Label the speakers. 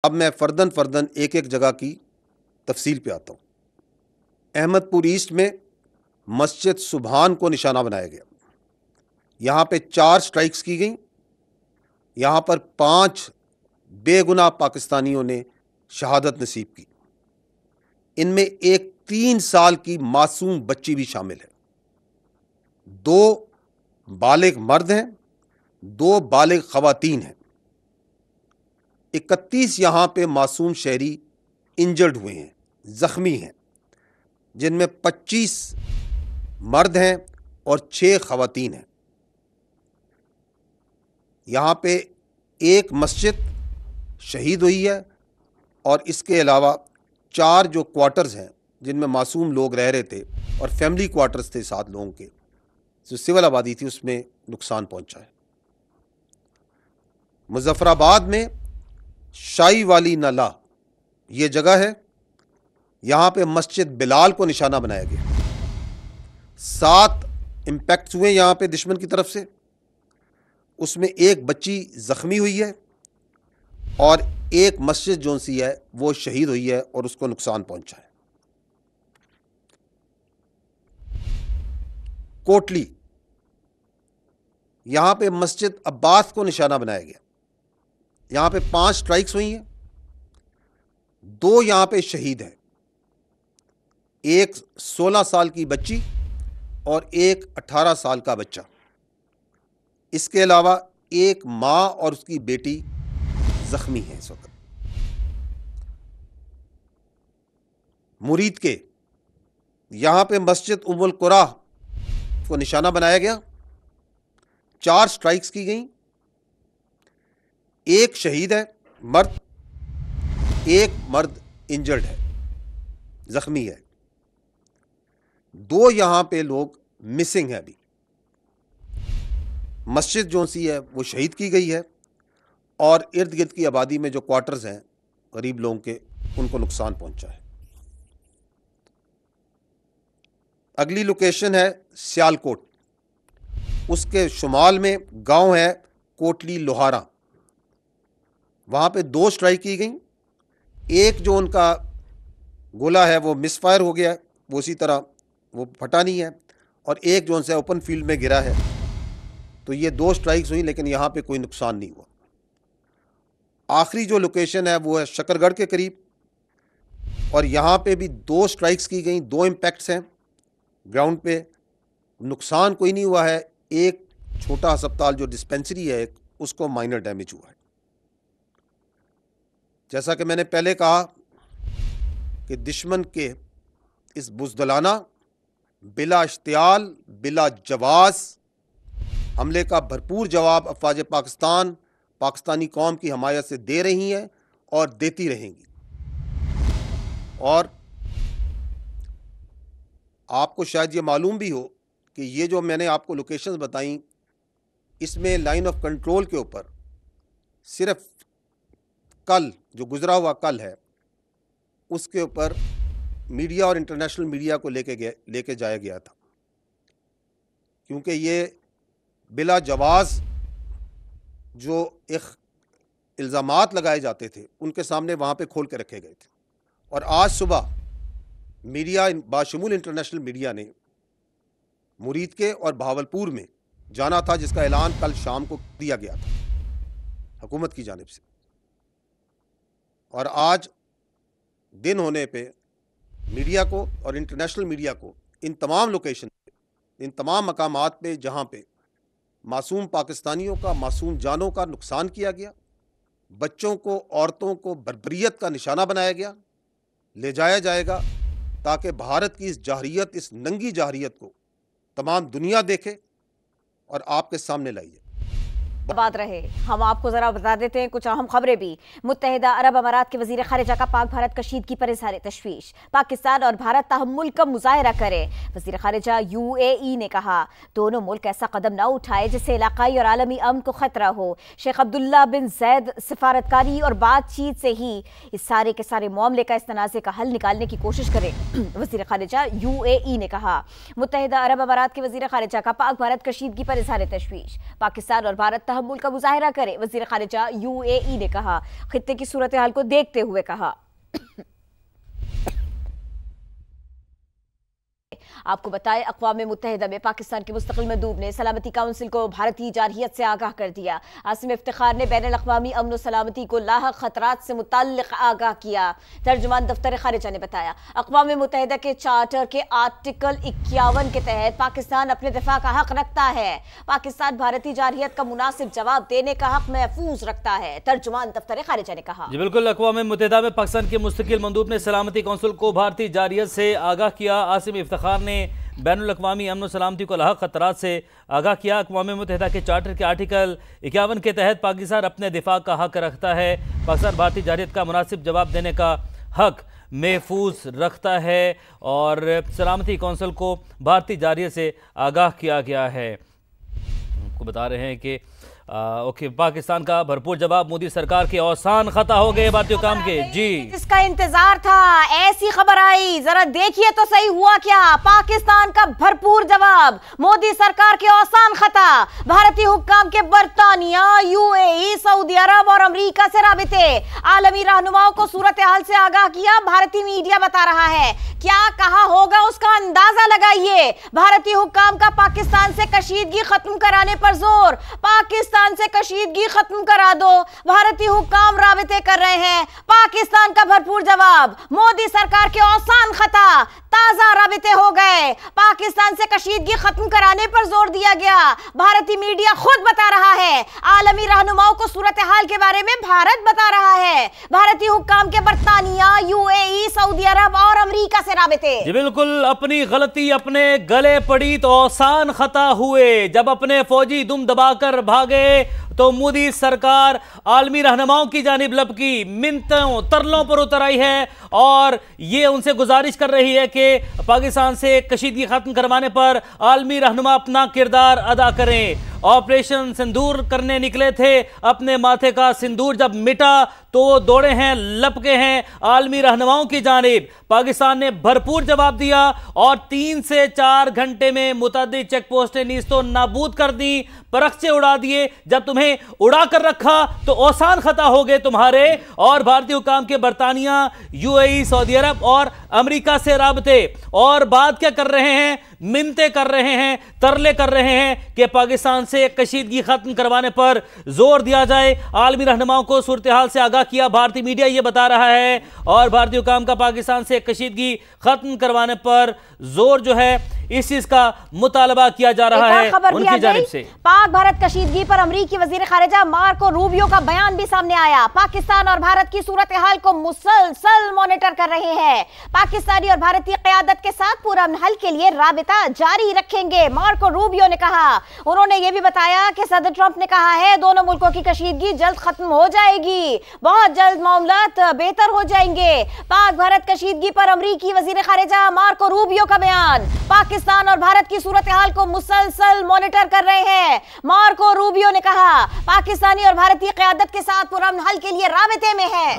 Speaker 1: اب میں فردن فردن ایک ایک جگہ کی تفصیل پہ آتا ہوں۔ احمد پور ایسٹ میں مسجد سبحان کو نشانہ بنایا گیا، یہاں پہ 4 سٹرائکس کی گئیں، یہاں پر 5 بے گناہ پاکستانیوں نے شہادت نصیب کی، ان میں ایک 3 سال کی معصوم بچی بھی شامل ہے، 2 بالغ مرد ہیں، 2 بالغ خواتین ہیں، 31 یہاں پہ معصوم شہری انجرڈ ہوئے ہیں، زخمی ہیں، جن میں 25 مرد ہیں اور 6 خواتین ہیں۔ یہاں پہ ایک مسجد شہید ہوئی ہے اور اس کے علاوہ 4 جو کوارٹرز ہیں جن میں معصوم لوگ رہ رہے تھے اور فیملی کوارٹرز تھے 7 لوگوں کے، جو سول آبادی تھی، اس میں نقصان پہنچا ہے۔ مظفر آباد میں شائی والی نالہ یہ جگہ ہے، یہاں پہ مسجد بلال کو نشانہ بنایا گیا، 7 امپیکٹس ہوئے یہاں پہ دشمن کی طرف سے، اس میں ایک بچی زخمی ہوئی ہے اور ایک مسجد جو سی ہے وہ شہید ہوئی ہے اور اس کو نقصان پہنچا ہے۔ کوٹلی یہاں پہ مسجد عباس کو نشانہ بنایا گیا، یہاں پہ 5 سٹرائکس ہوئی ہیں، 2 یہاں پہ شہید ہیں، ایک 16 سال کی بچی اور ایک 18 سال کا بچہ، اس کے علاوہ ایک ماں اور اس کی بیٹی زخمی ہیں اس وقت۔ مرید کے یہاں پہ مسجد ام القریٰ کو نشانہ بنایا گیا، 4 سٹرائکس کی گئیں، ایک شہید ہے مرد، ایک مرد انجرڈ ہے، زخمی ہے، 2 یہاں پہ لوگ مسنگ ہیں ابھی۔ مسجد جو سی ہے وہ شہید کی گئی ہے اور ارد گرد کی آبادی میں جو کوارٹرز ہیں غریب لوگوں کے، ان کو نقصان پہنچا ہے۔ اگلی لوکیشن ہے سیالکوٹ، اس کے شمال میں گاؤں ہے کوٹلی لوہارا، وہاں پہ 2 سٹرائک کی گئیں، ایک جو ان کا گولا ہے وہ مس فائر ہو گیا ہے، وہ اسی طرح وہ پھٹا نہیں ہے، اور ایک جو ان سے اوپن فیلڈ میں گرا ہے، تو یہ 2 سٹرائکس ہوئیں لیکن یہاں پہ کوئی نقصان نہیں ہوا۔ آخری جو لوکیشن ہے وہ ہے شکر گڑھ کے قریب، اور یہاں پہ بھی 2 سٹرائکس کی گئیں، 2 امپیکٹس ہیں گراؤنڈ پہ، نقصان کوئی نہیں ہوا ہے، ایک چھوٹا ہسپتال جو ڈسپینسری ہے ایک، اس کو مائنر ڈیمیج ہوا ہے۔ جیسا کہ میں نے پہلے کہا کہ دشمن کے اس بزدلانہ، بلا اشتعال، بلا جواز حملے کا بھرپور جواب افواج پاکستان پاکستانی قوم کی حمایت سے دے رہی ہیں اور دیتی رہیں گی۔ اور آپ کو شاید یہ معلوم بھی ہو کہ یہ جو میں نے آپ کو لوکیشنز بتائیں، اس میں لائن آف کنٹرول کے اوپر صرف کل جو گزرا ہوا کل ہے، اس کے اوپر میڈیا اور انٹرنیشنل میڈیا کو لے کے جایا گیا تھا، کیونکہ یہ بلا جواز جو الزامات لگائے جاتے تھے ان کے سامنے وہاں پہ کھول کے رکھے گئے تھے۔ اور آج صبح میڈیا باشمول انٹرنیشنل میڈیا نے مرید کے اور بہاولپور میں جانا تھا، جس کا اعلان کل شام کو دیا گیا تھا حکومت کی جانب سے، اور آج دن ہونے پہ میڈیا کو اور انٹرنیشنل میڈیا کو ان تمام لوکیشن پہ، ان تمام مقامات پہ جہاں پہ معصوم پاکستانیوں کا، معصوم جانوں کا نقصان کیا گیا، بچوں کو، عورتوں کو بربریت کا نشانہ بنایا گیا، لے جایا جائے گا تاکہ بھارت کی اس جارحیت، اس ننگی جارحیت کو تمام دنیا دیکھے اور آپ کے سامنے لائی جائے۔
Speaker 2: بات رہے ہم آپ کو ذرا بتا دیتے ہیں کچھ اہم خبریں بھی۔ متحدہ عرب امارات کے وزیر خارجہ کا پاک بھارت کشیدگی پر اظہار تشویش، پاکستان اور بھارت تحمل کا مظاہرہ کریں۔ وزیر خارجہ UAE نے کہا دونوں ملک ایسا قدم نہ اٹھائے جس سے علاقائی اور عالمی امن کو خطرہ ہو۔ شیخ عبداللہ بن زید سفارتکاری اور بات چیت سے ہی اس سارے کے سارے معاملے کا، اس تنازع کا حل نکالنے کی کوشش کریں۔ وزیر خارجہ UAE نے کہا متحدہ عرب امارات کے وزیر خارجہ کا پاک بھارت کشیدگی پر اظہار تشویش، پاکستان اور بھارت तहम्मुल का मुजाहिरा करे। वज़ीर ख़ारिजा UAE ने कहा, खित्ते की सूरत हाल को देखते हुए कहा। आपको बताएं, अक़वाम मुत्तहिदा में पाकिस्तान के मुस्तक़िल मंदूब ने सलामती काउंसिल को भारतीय जारहियत से आगाह कर दिया। आसिम इफ्तिखार ने बैनुल अक़वामी अमन व सलामती को लाहक ख़तरात से मुताल्लिक़ आगाह किया। तर्जुमान दफ्तर ख़ारिजा ने बताया, अक़वाम मुत्तहिदा के चार्टर के आर्टिकल 51 के तहत पाकिस्तान अपने दिफा का हक़ रखता है। पाकिस्तान भारतीय जारहियत का मुनासिब जवाब देने का हक़ महफूज रखता है। तर्जुमान दफ्तर ख़ारिजा ने कहा।
Speaker 3: जी बिल्कुल, अक़वाम मुत्तहिदा में पाकिस्तान के मुस्तक़िल मंदूब ने सलामती काउंसिल को भारतीय जारहियत से आगाह किया। आसिम इफ्तिखार ने बैनुल अक़वामी अमन व सलामती को लाहक ख़तरात से आगाह किया। अक़वाम मुत्तहिदा के चार्टर के आर्टिकल 51 के तहत पाकिस्तान अपने दिफा का हक़ रखता है। पाकिस्तान भारतीय जारहियत का मुनासिब जवाब देने का हक़ महफूज रखता है और सलामती काउंसिल को भारतीय जारहियत से आगाह किया गया है। आपको बता रहे हैं कि पाकिस्तान का भरपूर जवाब, मोदी सरकार के औसान खता हो गए भारतीय हुक्काम के। जी,
Speaker 2: इसका इंतजार था, ऐसी खबर आई, जरा देखिए तो सही हुआ क्या। पाकिस्तान का भरपूर जवाब, मोदी सरकार के औसान खता। भारतीय हुक्काम के बरतानिया, UAE, सऊदी अरब और अमेरिका से राबिते, आलमी रहनुमाओं को सूरत हाल से आगाह किया। भारतीय मीडिया बता रहा है, क्या कहा होगा उसका अंदाजा लगाइए। भारतीय हुक्काम का पाकिस्तान से कशीदगी खत्म कराने पर जोर। पाकिस्तान से कशीदगी खत्म करा दो, भारतीय हुक्काम राबिते कर रहे हैं। पाकिस्तान का भरपूर जवाब, मोदी सरकार के औसान खता, ताजा राबिते हो गए। पाकिस्तान से कशीदगी खत्म कराने पर जोर दिया गया। भारतीय मीडिया खुद बता रहा है, आलमी रहनुमाओं को सूरत हाल के बारे में भारत बता रहा है। भारतीय हुक्काम के बरतानिया, UAE, सऊदी अरब और अमेरिका से राबिते।
Speaker 3: जी बिल्कुल, अपनी गलती अपने गले पड़ी तो औसान खता हुए। जब अपने फौजी दुम दबाकर भागे तो मोदी सरकार आलमी रहनुमाओं की जानिब लपकी, मिन्नतों तरलों पर उतर आई है और ये उनसे गुजारिश कर रही है कि पाकिस्तान से कशीदगी खत्म करवाने पर आलमी रहनुमा अपना किरदार अदा करें। ऑपरेशन सिंदूर करने निकले थे, अपने माथे का सिंदूर जब मिटा तो वो दौड़े हैं, लपके हैं आलमी रहनुमाओं की जानिब। पाकिस्तान ने भरपूर जवाब दिया और 3 से 4 घंटे में मुतअद्दिद चेक पोस्टें नीस्तो नाबूद कर दी, परख से उड़ा दिए। जब तुम्हें उड़ा कर रखा तो औसान खता हो गए तुम्हारे। और भारतीय हुक्काम के बरतानिया, UAE, सऊदी अरब और अमेरिका से राबते और बात क्या कर रहे हैं, मिन्नतें कर रहे हैं, तरले कर रहे हैं कि पाकिस्तान से कशीदगी खत्म करवाने पर जोर दिया जाए। आलमी रहनुमाओं को सूरत हाल से आगाह किया, भारतीय मीडिया ये बता रहा है। और भारतीय हुक्काम का पाकिस्तान से कशीदगी खत्म करवाने पर जोर जो है इस चीज का मुतालबा किया जा रहा है उनकी जानिब से।
Speaker 2: पाक भारत कशीदगी पर अमरीकी वजीर खारिजा मार्को रूबियो का बयान भी सामने आया। पाकिस्तान और भारत की सूरत हाल को मुसलसल मॉनिटर कर रहे हैं। पाकिस्तानी और भारतीय क़यादत के साथ पूरा हल के लिए राबिता जारी रखेंगे, मार्को रूबियो ने कहा। उन्होंने ये भी बताया कि सदर ट्रंप ने कहा है दोनों मुल्कों की कशीदगी जल्द खत्म हो जाएगी, बहुत जल्द मामलात बेहतर हो जाएंगे। पाक भारत कशीदगी पर अमरीकी वजीर खारिजा मार्को रूबियो का बयान। पाकिस्तान और भारत की सूरत हाल को मुसलसल मॉनिटर कर रहे हैं, मार्को रूबियो ने कहा। पाकिस्तानी और भारतीय क़यादत के साथ पुरअमन हल के लिए राबिते में है।